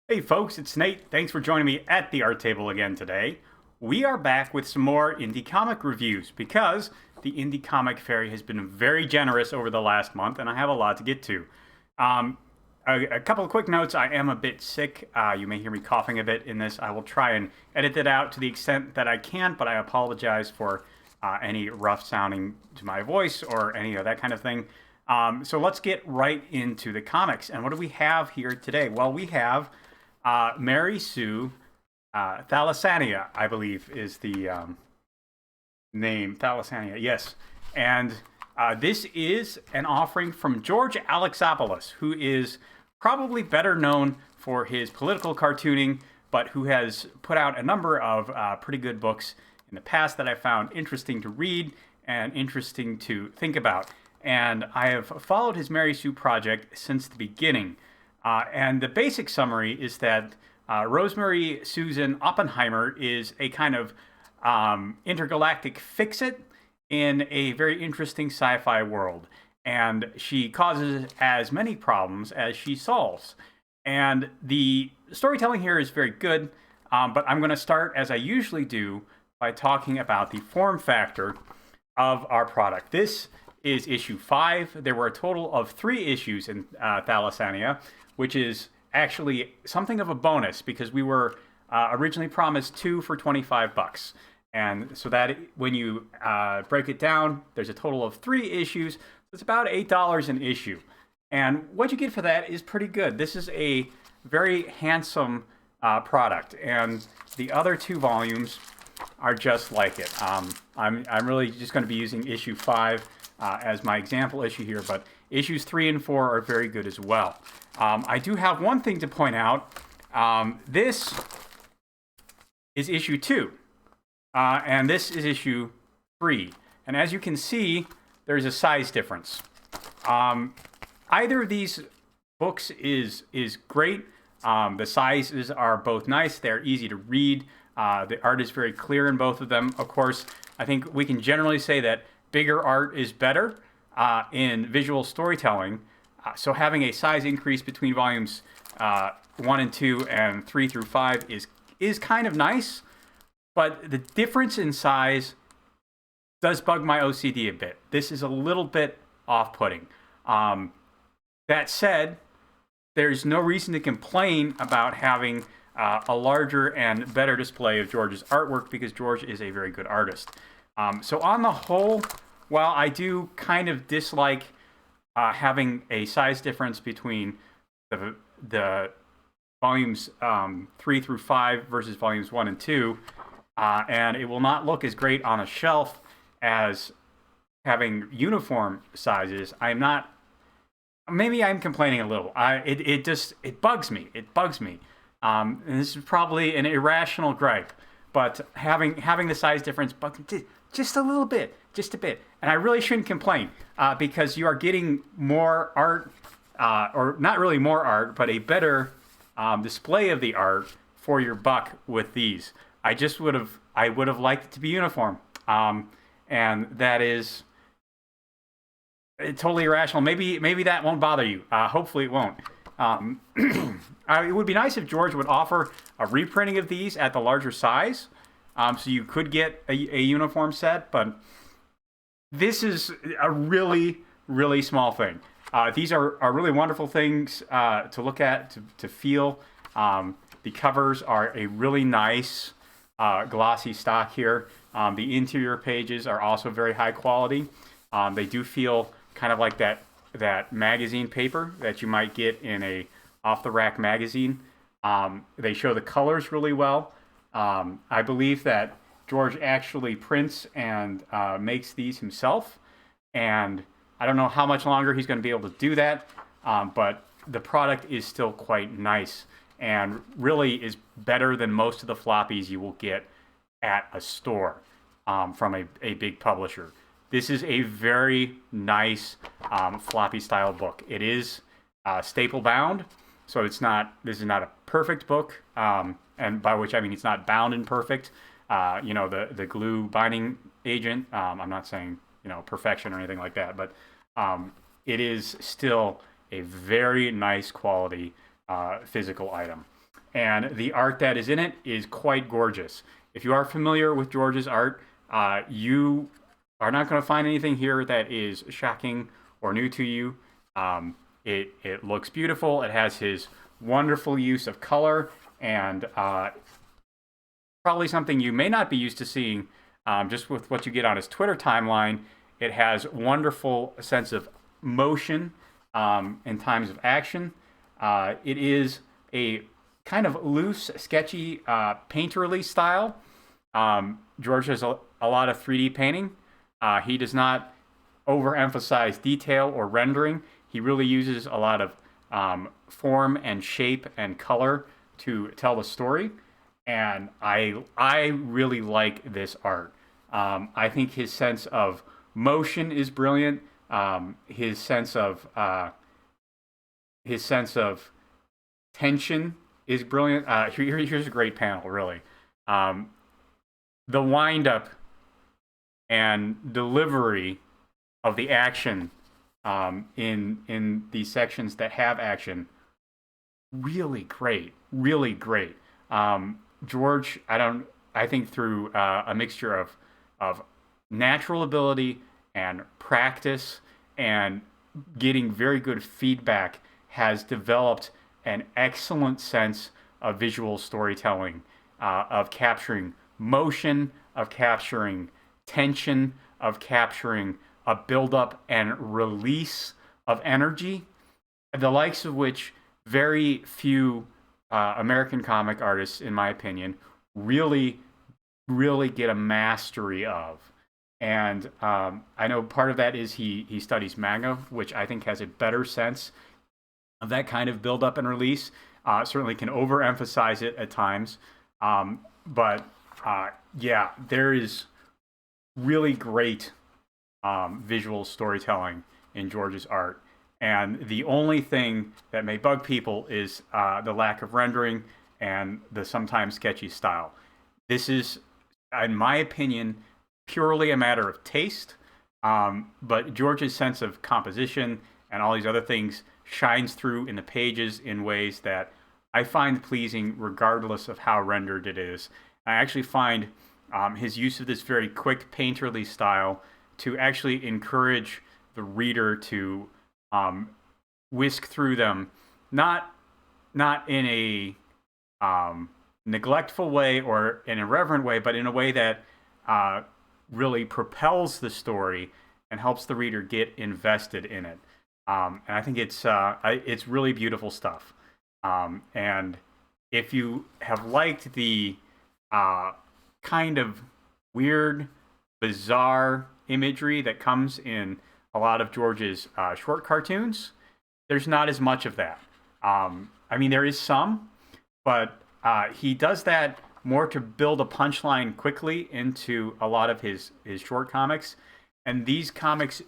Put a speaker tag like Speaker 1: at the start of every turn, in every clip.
Speaker 1: Hey folks, it's Nate. Thanks for joining me at the art table again today. We are back with some more indie comic reviews because the Indie Comic Fairy has been very generous over the last month and I have a lot to get to. Um, a couple of quick notes. I am a bit sick. You may hear me coughing a bit in this. I will try and edit it out to the extent that I can, but I apologize for any rough sounding to my voice or any of that kind of thing. So let's get right into the comics. And what do we have here today? Well, we have Mary Sue Thalasania, I believe, is the name. Thalasania, yes. And this is an offering from George Alexopolous, who is probably better known for his political cartooning, but who has put out a number of pretty good books in the past that I found interesting to read and interesting to think about. And I have followed his Mary Sue project since the beginning. And the basic summary is that Rosemary Susan Oppenheimer is a kind of intergalactic fix-it in a very interesting sci-fi world. And she causes as many problems as she solves. And the storytelling here is very good, but I'm going to start, as I usually do, by talking about the form factor of our product. This is issue 5. There were a total of 3 issues in Thalasania, which is actually something of a bonus because we were originally promised 2 for $25. And so that when you break it down, there's a total of 3 issues. It's about $8 an issue. And what you get for that is pretty good. This is a very handsome product. And the other 2 volumes are just like it. I'm really just going to be using issue 5 as my example issue here, but issues 3 and 4 are very good as well. I do have one thing to point out. This is issue 2, and this is issue 3. And as you can see, there's a size difference. Either of these books is great. The sizes are both nice. They're easy to read. The art is very clear in both of them. Of course, I think we can generally say that bigger art is better in visual storytelling. So having a size increase between volumes 1 and 2 and 3 through 5 is kind of nice. But the difference in size does bug my OCD a bit. This is a little bit off-putting. That said, there's no reason to complain about having a larger and better display of George's artwork because George is a very good artist. So on the whole, while I do kind of dislike having a size difference between the volumes 3 through 5 versus volumes 1 and 2, and it will not look as great on a shelf as having uniform sizes, maybe I'm complaining a little. It bugs me. It bugs me. And this is probably an irrational gripe, but having the size difference bugs me just a little bit, just a bit. And I really shouldn't complain because you are getting more art, or not really more art, but a better display of the art for your buck with these. I would have liked it to be uniform, and that is totally irrational. Maybe that won't bother you. Hopefully it won't. It would be nice if George would offer a reprinting of these at the larger size, so you could get a uniform set, but this is a really, really small thing. These are really wonderful things to look at, to feel. The covers are a really nice glossy stock here. The interior pages are also very high quality. They do feel kind of like that magazine paper that you might get in a off-the-rack magazine. They show the colors really well. I believe that George actually prints and makes these himself, and I don't know how much longer he's going to be able to do that, but the product is still quite nice and really is better than most of the floppies you will get at a store from a big publisher. This is a very nice floppy style book. It is staple bound, so this is not a perfect book, and by which I mean it's not bound and perfect. The glue binding agent. I'm not saying perfection or anything like that, but it is still a very nice quality physical item. and the art that is in it is quite gorgeous. If you are familiar with George's art, you are not going to find anything here that is shocking or new to you. It looks beautiful. It has his wonderful use of color and probably something you may not be used to seeing just with what you get on his Twitter timeline. It has wonderful sense of motion in times of action. It is a kind of loose, sketchy, painterly style. George has a lot of 3D painting. He does not overemphasize detail or rendering. He really uses a lot of form and shape and color to tell the story. And I really like this art. I think his sense of motion is brilliant. His sense of tension is brilliant. Here's a great panel, really. The wind-up and delivery of the action in these sections that have action, really great, really great. George, I think through a mixture of natural ability and practice and getting very good feedback, has developed an excellent sense of visual storytelling, of capturing motion, of capturing tension, of capturing a buildup and release of energy, the likes of which very few American comic artists, in my opinion, really, really get a mastery of. And I know part of that is he studies manga, which I think has a better sense of that kind of build-up and release. Certainly can overemphasize it at times. But yeah, there is really great visual storytelling in George's art. And the only thing that may bug people is the lack of rendering and the sometimes sketchy style. This is, in my opinion, purely a matter of taste. But George's sense of composition and all these other things shines through in the pages in ways that I find pleasing regardless of how rendered it is. I actually find his use of this very quick painterly style to actually encourage the reader to whisk through them, not in a neglectful way or an irreverent way, but in a way that really propels the story and helps the reader get invested in it. And I think it's really beautiful stuff. And if you have liked the kind of weird, bizarre imagery that comes in a lot of George's short cartoons, there's not as much of that. I mean, there is some, but he does that more to build a punchline quickly into a lot of his short comics. And these comics,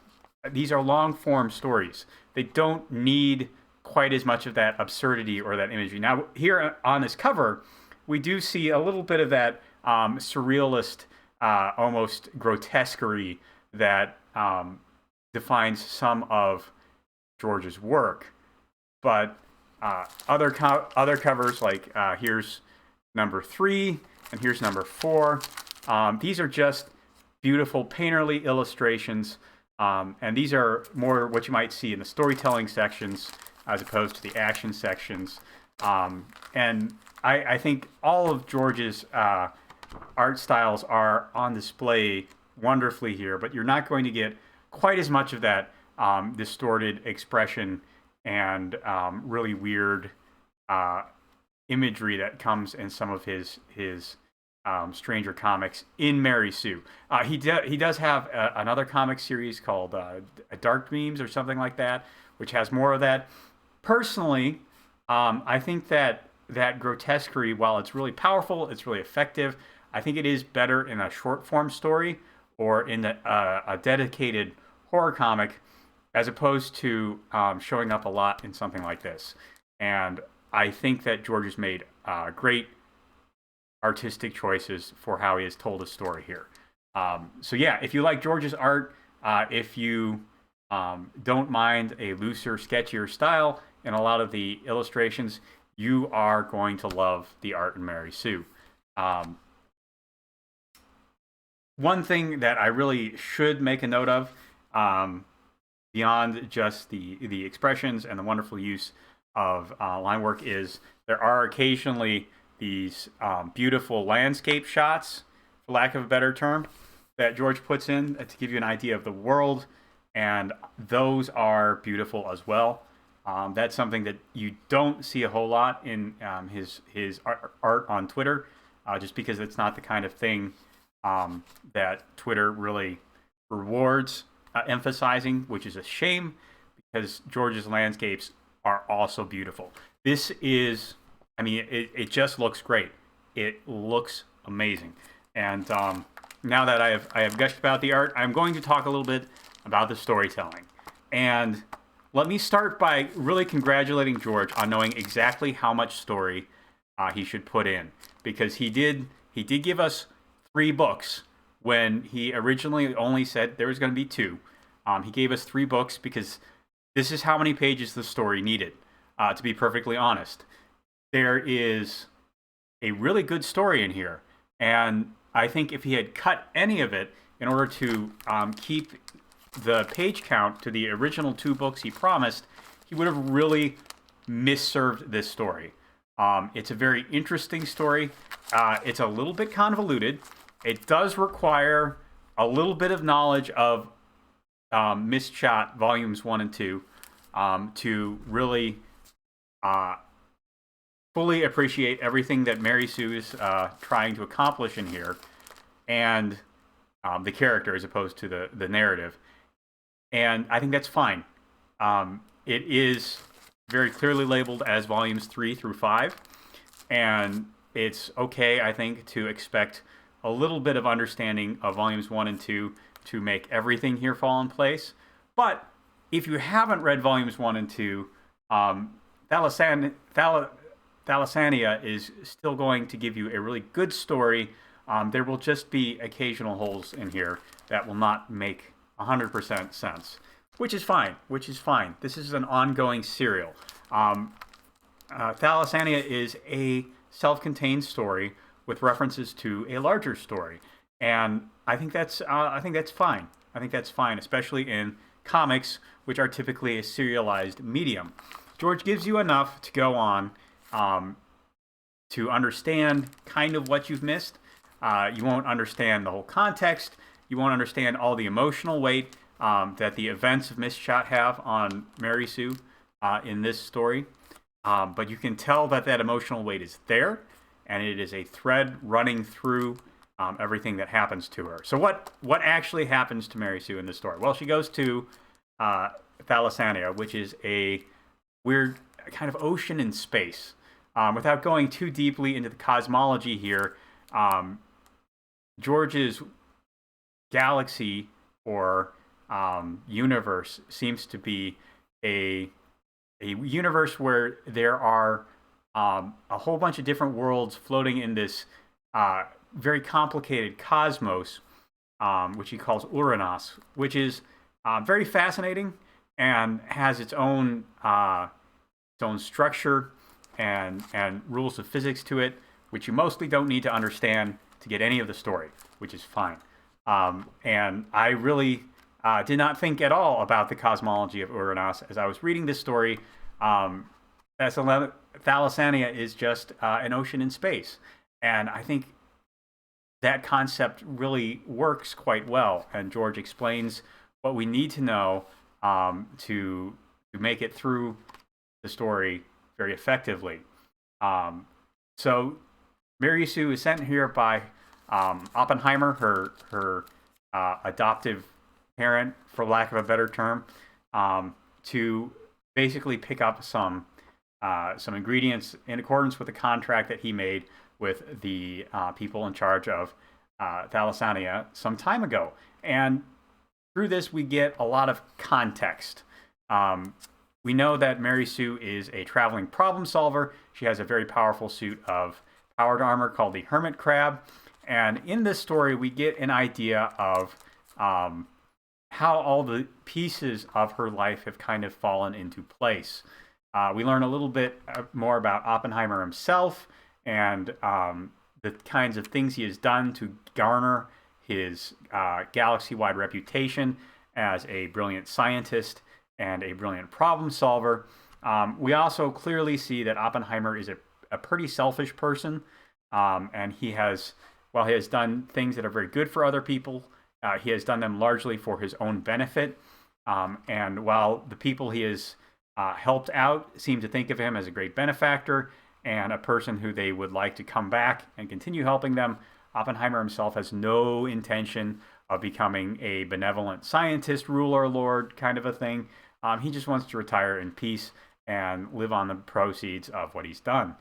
Speaker 1: these are long form stories. They don't need quite as much of that absurdity or that imagery. Now, here on this cover, we do see a little bit of that surrealist, almost grotesquerie that defines some of George's work. But other covers, like here's number 3 and here's number 4. These are just beautiful painterly illustrations, and these are more what you might see in the storytelling sections as opposed to the action sections. And I think all of George's art styles are on display wonderfully here, but you're not going to get quite as much of that distorted expression and really weird imagery that comes in some of his stranger comics in Mary Sue. He does have another comic series called Dark Beams or something like that, which has more of that. Personally, I think that grotesquerie, while it's really powerful, it's really effective, I think it is better in a short form story or in a dedicated horror comic, as opposed to showing up a lot in something like this. And I think that George has made great artistic choices for how he has told a story here. So yeah, if you like George's art, if you don't mind a looser, sketchier style in a lot of the illustrations, you are going to love the art in Mary Sue. One thing that I really should make a note of, beyond just the expressions and the wonderful use of line work, is there are occasionally these beautiful landscape shots, for lack of a better term, that George puts in to give you an idea of the world, and those are beautiful as well. That's something that you don't see a whole lot in his art on Twitter, just because it's not the kind of thing that Twitter really rewards emphasizing, which is a shame, because George's landscapes are also beautiful. This is, I mean, it just looks great. It looks amazing. And now that I have gushed about the art, I'm going to talk a little bit about the storytelling. And let me start by really congratulating George on knowing exactly how much story he should put in, because he did give us 3 books when he originally only said there was going to be 2. He gave us 3 books because this is how many pages the story needed. To be perfectly honest, there is a really good story in here, and I think if he had cut any of it in order to keep the page count to the original 2 books he promised, he would have really misserved this story. It's a very interesting story. It's a little bit convoluted. It does require a little bit of knowledge of Misshot Volumes 1 and 2 to really fully appreciate everything that Mary Sue is trying to accomplish in here, and the character as opposed to the narrative. And I think that's fine. It is very clearly labeled as Volumes 3 through 5, and it's okay, I think, to expect a little bit of understanding of Volumes 1 and 2 to make everything here fall in place. But if you haven't read Volumes 1 and 2, Thalasania is still going to give you a really good story. There will just be occasional holes in here that will not make 100% sense, which is fine. This is an ongoing serial. Thalasania is a self-contained story with references to a larger story, and I think that's fine. I think that's fine, especially in comics, which are typically a serialized medium. George gives you enough to go on to understand kind of what you've missed. You won't understand the whole context. You won't understand all the emotional weight that the events of Misshot have on Mary Sue in this story. But you can tell that emotional weight is there, and it is a thread running through everything that happens to her. So what actually happens to Mary Sue in this story? Well, she goes to Thalasania, which is a weird kind of ocean in space. Without going too deeply into the cosmology here, George's galaxy or universe seems to be a universe where there are a whole bunch of different worlds floating in this very complicated cosmos, which he calls Uranus, which is very fascinating and has its own structure and rules of physics to it, which you mostly don't need to understand to get any of the story, which is fine. And I really did not think at all about the cosmology of Uranus as I was reading this story. Thalasania is just an ocean in space, and I think that concept really works quite well. And George explains what we need to know to make it through the story very effectively. So Mary Sue is sent here by Oppenheimer, her adoptive parent, for lack of a better term, to basically pick up some ingredients in accordance with the contract that he made with the people in charge of Thalasania some time ago. And through this, we get a lot of context. We know that Mary Sue is a traveling problem solver. She has a very powerful suit of powered armor called the Hermit Crab. And in this story, we get an idea of how all the pieces of her life have kind of fallen into place. We learn a little bit more about Oppenheimer himself and the kinds of things he has done to garner his galaxy-wide reputation as a brilliant scientist and a brilliant problem solver. We also clearly see that Oppenheimer is a pretty selfish person, and he has done things that are very good for other people. He has done them largely for his own benefit. And while the people he has helped out seem to think of him as a great benefactor and a person who they would like to come back and continue helping them, Oppenheimer himself has no intention of becoming a benevolent scientist, ruler, lord kind of a thing. He just wants to retire in peace and live on the proceeds of what he's done,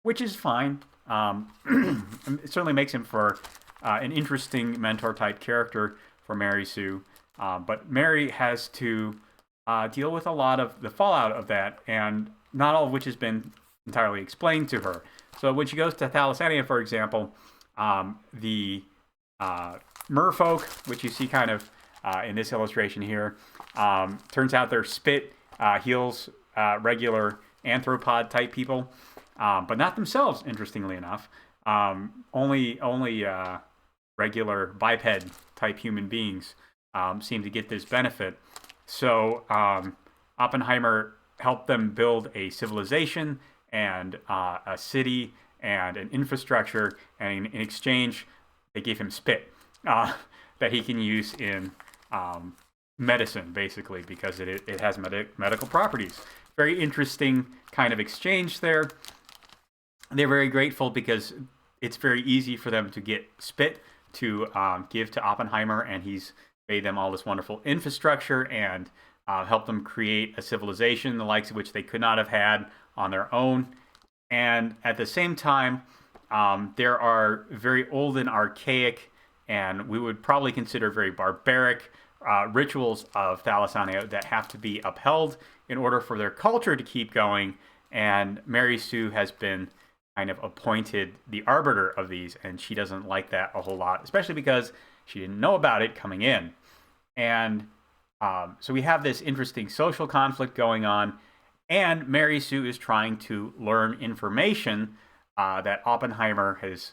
Speaker 1: which is fine. It certainly makes him for an interesting mentor-type character for Mary Sue. But Mary has to deal with a lot of the fallout of that, and not all of which has been entirely explained to her. So when she goes to Thalasania, for example, the merfolk, which you see kind of in this illustration here, turns out their spit heals regular anthropod-type people, but not themselves, interestingly enough. Only regular biped-type human beings seem to get this benefit. So Oppenheimer helped them build a civilization and a city and an infrastructure, and in exchange, they gave him spit that he can use in medicine, basically, because it has medical properties. Very interesting kind of exchange there. They're very grateful because it's very easy for them to get spit to give to Oppenheimer, and he's made them all this wonderful infrastructure and helped them create a civilization, the likes of which they could not have had on their own. And at the same time, there are very old and archaic, and we would probably consider very barbaric rituals of Thalasania that have to be upheld in order for their culture to keep going. And Mary Sue has been kind of appointed the arbiter of these, and she doesn't like that a whole lot, especially because she didn't know about it coming in. And so we have this interesting social conflict going on, and Mary Sue is trying to learn information that Oppenheimer has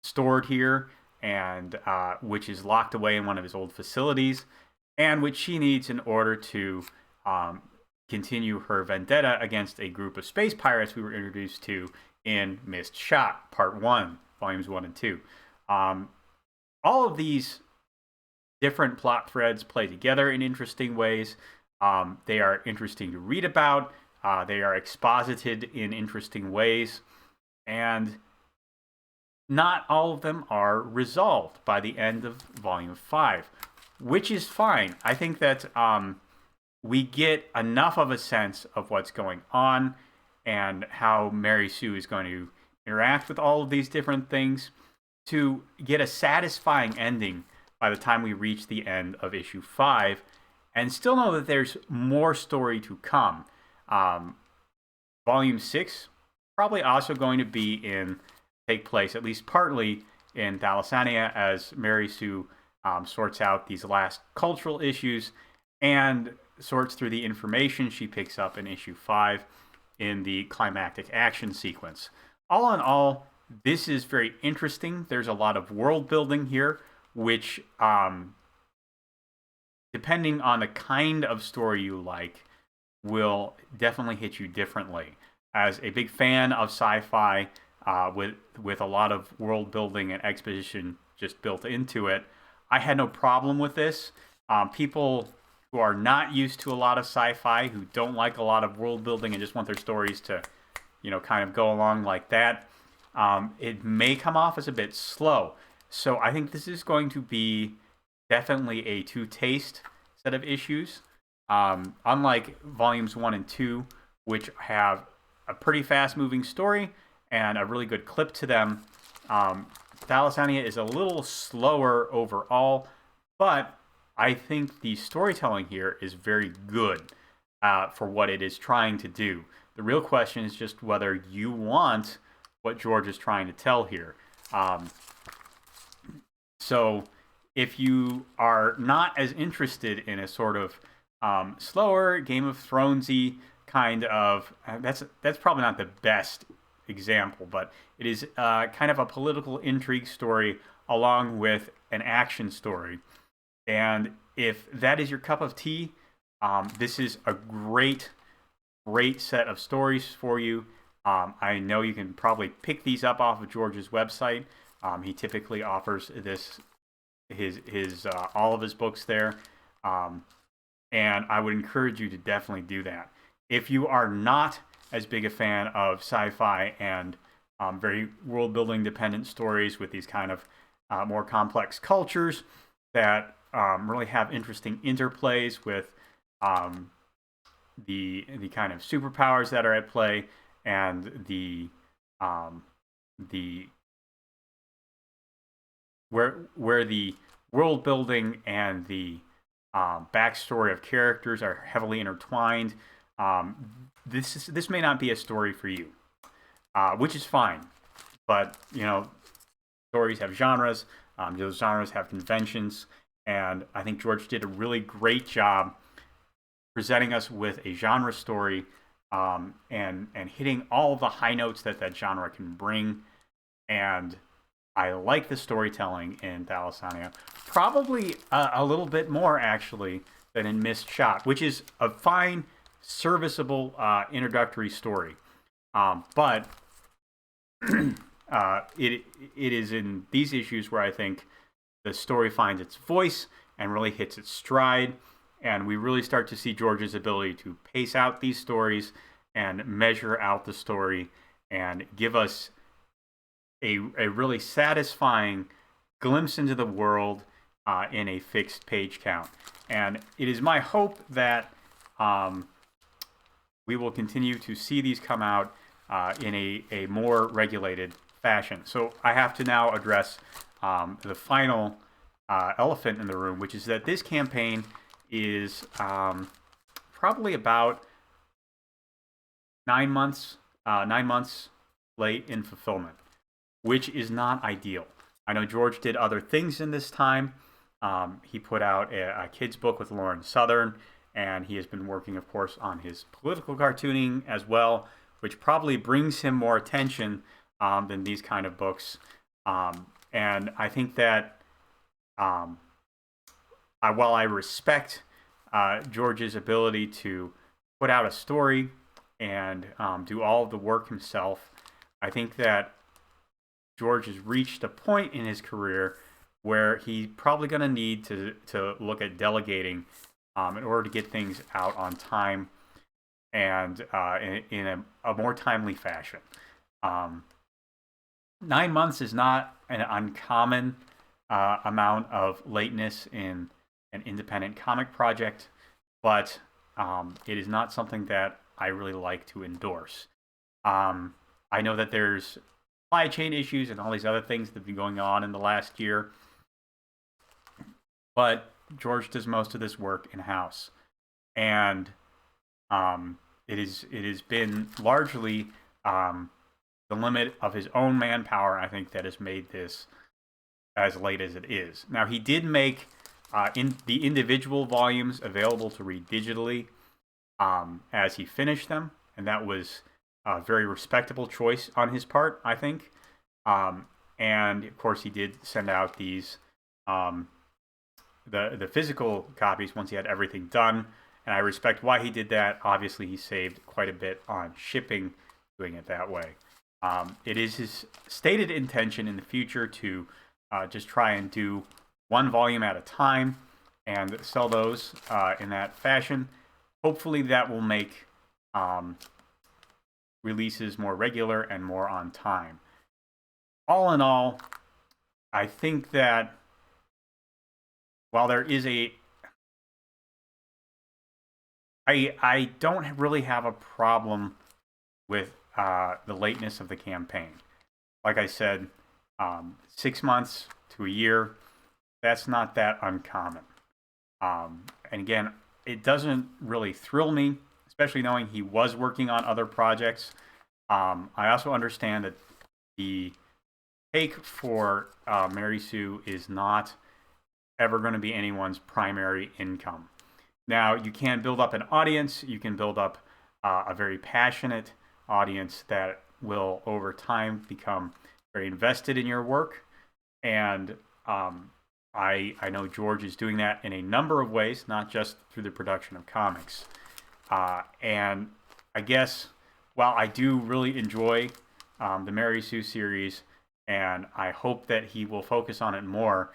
Speaker 1: stored here, and which is locked away in one of his old facilities, and which she needs in order to continue her vendetta against a group of space pirates we were introduced to in Missed Shot, Part 1, Volumes 1 and 2. All of these different plot threads play together in interesting ways. They are interesting to read about. They are exposited in interesting ways. And not all of them are resolved by the end of Volume 5, which is fine. I think that we get enough of a sense of what's going on and how Mary Sue is going to interact with all of these different things to get a satisfying ending by the time we reach the end of issue 5, and still know that there's more story to come. Volume 6 probably also going to take place, at least partly, in Thalasania as Mary Sue sorts out these last cultural issues and sorts through the information she picks up in issue 5 in the climactic action sequence. All in all, this is very interesting. There's a lot of world building here, which, depending on the kind of story you like, will definitely hit you differently. As a big fan of sci-fi, with a lot of world building and exposition just built into it, I had no problem with this. People who are not used to a lot of sci-fi, who don't like a lot of world building and just want their stories to, kind of go along like that, it may come off as a bit slow. So I think this is going to be definitely a to-taste set of issues. Unlike volumes 1 and 2, which have a pretty fast-moving story and a really good clip to them, Thalasania is a little slower overall, but I think the storytelling here is very good for what it is trying to do. The real question is just whether you want what George is trying to tell here. So if you are not as interested in a sort of slower, Game of Thronesy kind of. That's probably not the best example, but it is kind of a political intrigue story along with an action story. And if that is your cup of tea, this is a great set of stories for you. I know you can probably pick these up off of George's website. He typically offers his all of his books there, and I would encourage you to definitely do that. If you are not as big a fan of sci-fi and very world-building dependent stories with these kind of more complex cultures that really have interesting interplays with the kind of superpowers that are at play and the where the world building and the backstory of characters are heavily intertwined. This may not be a story for you, which is fine. But stories have genres. Those genres have conventions, and I think George did a really great job presenting us with a genre story, and hitting all the high notes that genre can bring. And I like the storytelling in Thalasania, probably a little bit more actually than in Missed Shot, which is a fine, serviceable introductory story. But it is in these issues where I think the story finds its voice and really hits its stride, and we really start to see George's ability to pace out these stories and measure out the story and give us a really satisfying glimpse into the world in a fixed page count. And it is my hope that we will continue to see these come out in a more regulated fashion. So I have to now address the final elephant in the room, which is that this campaign is probably about 9 months late in fulfillment, which is not ideal. I know George did other things in this time. He put out a kid's book with Lauren Southern, and he has been working, of course, on his political cartooning as well, which probably brings him more attention than these kind of books. And I think that while I respect George's ability to put out a story and do all of the work himself, I think that George has reached a point in his career where he's probably going to need to look at delegating in order to get things out on time and in a more timely fashion. 9 months is not an uncommon amount of lateness in an independent comic project, but it is not something that I really like to endorse. I know that there's supply chain issues and all these other things that have been going on in the last year, but George does most of this work in-house, and it has been largely the limit of his own manpower, I think, that has made this as late as it is. Now, he did make in the individual volumes available to read digitally as he finished them, and that was a very respectable choice on his part, I think. And of course, he did send out these the physical copies once he had everything done, and I respect why he did that. Obviously, he saved quite a bit on shipping doing it that way. It is his stated intention in the future to just try and do one volume at a time and sell those in that fashion. Hopefully that will make releases more regular and more on time. All in all, I think that while there is I don't really have a problem with the lateness of the campaign. Like I said, 6 months to a year, that's not that uncommon. And again, it doesn't really thrill me, especially knowing he was working on other projects. I also understand that the take for Mary Sue is not ever going to be anyone's primary income. Now, you can build up an audience. You can build up a very passionate audience that will, over time, become very invested in your work. And I know George is doing that in a number of ways, not just through the production of comics. And I guess, while I do really enjoy the Mary Sue series, and I hope that he will focus on it more,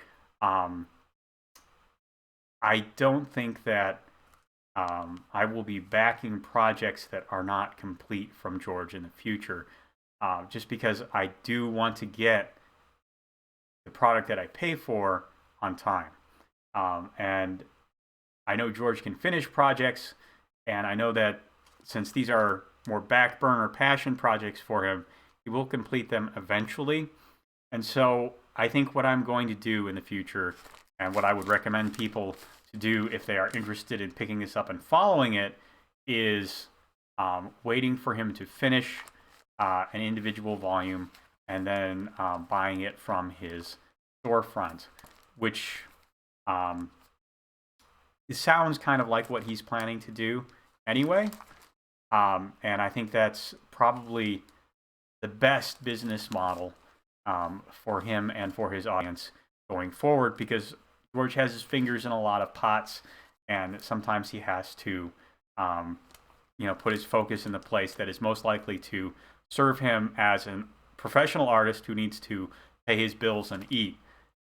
Speaker 1: I don't think that I will be backing projects that are not complete from George in the future, just because I do want to get the product that I pay for on time. And I know George can finish projects, and I know that since these are more back burner passion projects for him, he will complete them eventually. And so I think what I'm going to do in the future, and what I would recommend people to do if they are interested in picking this up and following it, is waiting for him to finish an individual volume, and then buying it from his storefront, which it sounds kind of like what he's planning to do anyway. And I think that's probably the best business model for him and for his audience going forward, because George has his fingers in a lot of pots, and sometimes he has to put his focus in the place that is most likely to serve him as a professional artist who needs to pay his bills and eat.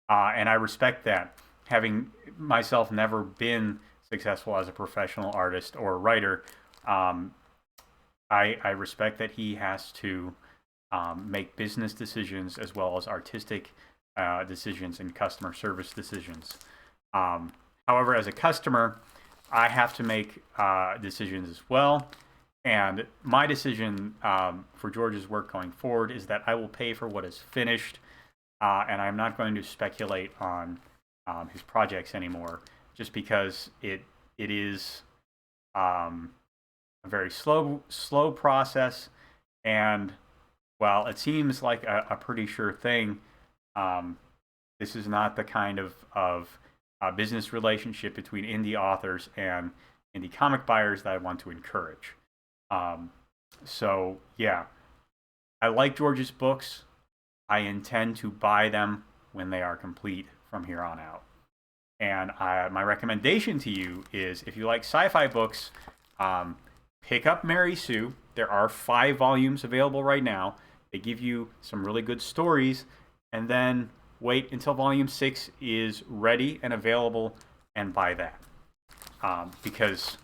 Speaker 1: And I respect that. Having myself never been successful as a professional artist or writer, I respect that he has to make business decisions as well as artistic decisions and customer service decisions. However, as a customer, I have to make decisions as well. And my decision for George's work going forward is that I will pay for what is finished, and I'm not going to speculate on his projects anymore, just because it is a very slow process. And while it seems like a pretty sure thing, this is not the kind of business relationship between indie authors and indie comic buyers that I want to encourage. So yeah, I like George's books. I intend to buy them when they are complete from here on out. And my recommendation to you is, if you like sci-fi books, pick up Mary Sue. There are 5 volumes available right now. They give you some really good stories, and then wait until volume 6 is ready and available and buy that. Because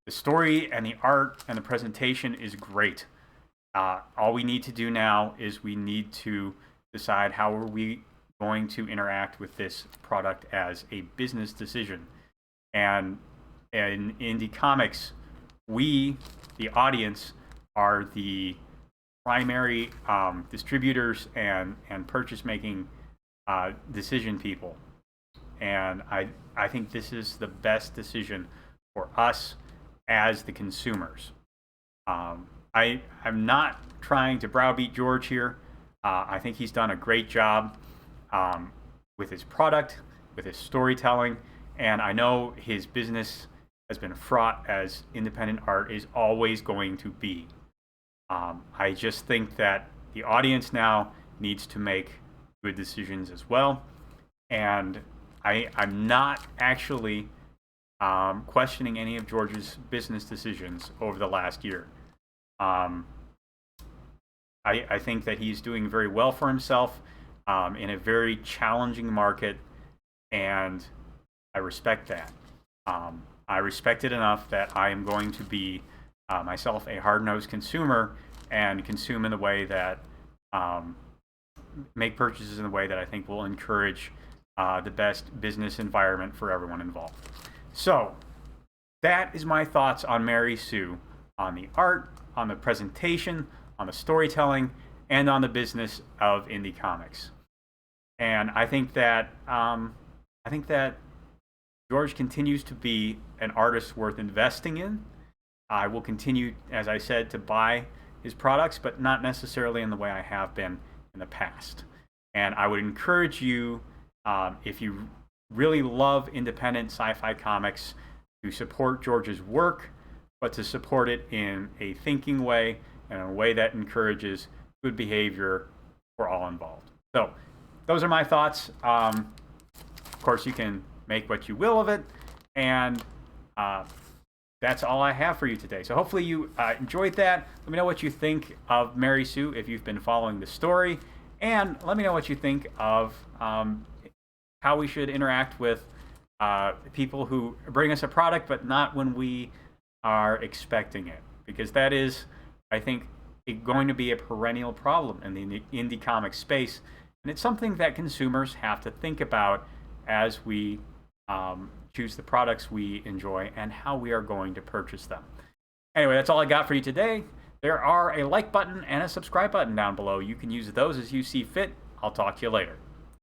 Speaker 1: the story and the art and the presentation is great. All we need to do now is we need to decide how are we going to interact with this product as a business decision. And in indie comics, we, the audience, are the primary distributors and purchase-making decision people. And I think this is the best decision for us as the consumers. I'm not trying to browbeat George here. I think he's done a great job with his product, with his storytelling, and I know his business has been fraught, as independent art is always going to be. I just think that the audience now needs to make good decisions as well, and I'm not actually questioning any of George's business decisions over the last year. I think that he's doing very well for himself in a very challenging market, and I respect that. I respect it enough that I am going to be myself a hard-nosed consumer and consume in the way that make purchases in the way that I think will encourage the best business environment for everyone involved. So that is my thoughts on Mary Sue, on the art, on the presentation, on the storytelling, and on the business of indie comics. And I think that George continues to be an artist worth investing in. I will continue, as I said, to buy his products, but not necessarily in the way I have been in the past. And I would encourage you, if you really love independent sci-fi comics, to support George's work, but to support it in a thinking way and in a way that encourages good behavior for all involved. So those are my thoughts. Of course, you can make what you will of it, and that's all I have for you today. So hopefully you enjoyed that. Let me know what you think of Mary Sue if you've been following the story, and let me know what you think of how we should interact with people who bring us a product, but not when we are expecting it, because that is, I think, going to be a perennial problem in the indie comic space, and it's something that consumers have to think about as we choose the products we enjoy and how we are going to purchase them. Anyway, that's all I got for you today. There are a like button and a subscribe button down below. You can use those as you see fit. I'll talk to you later.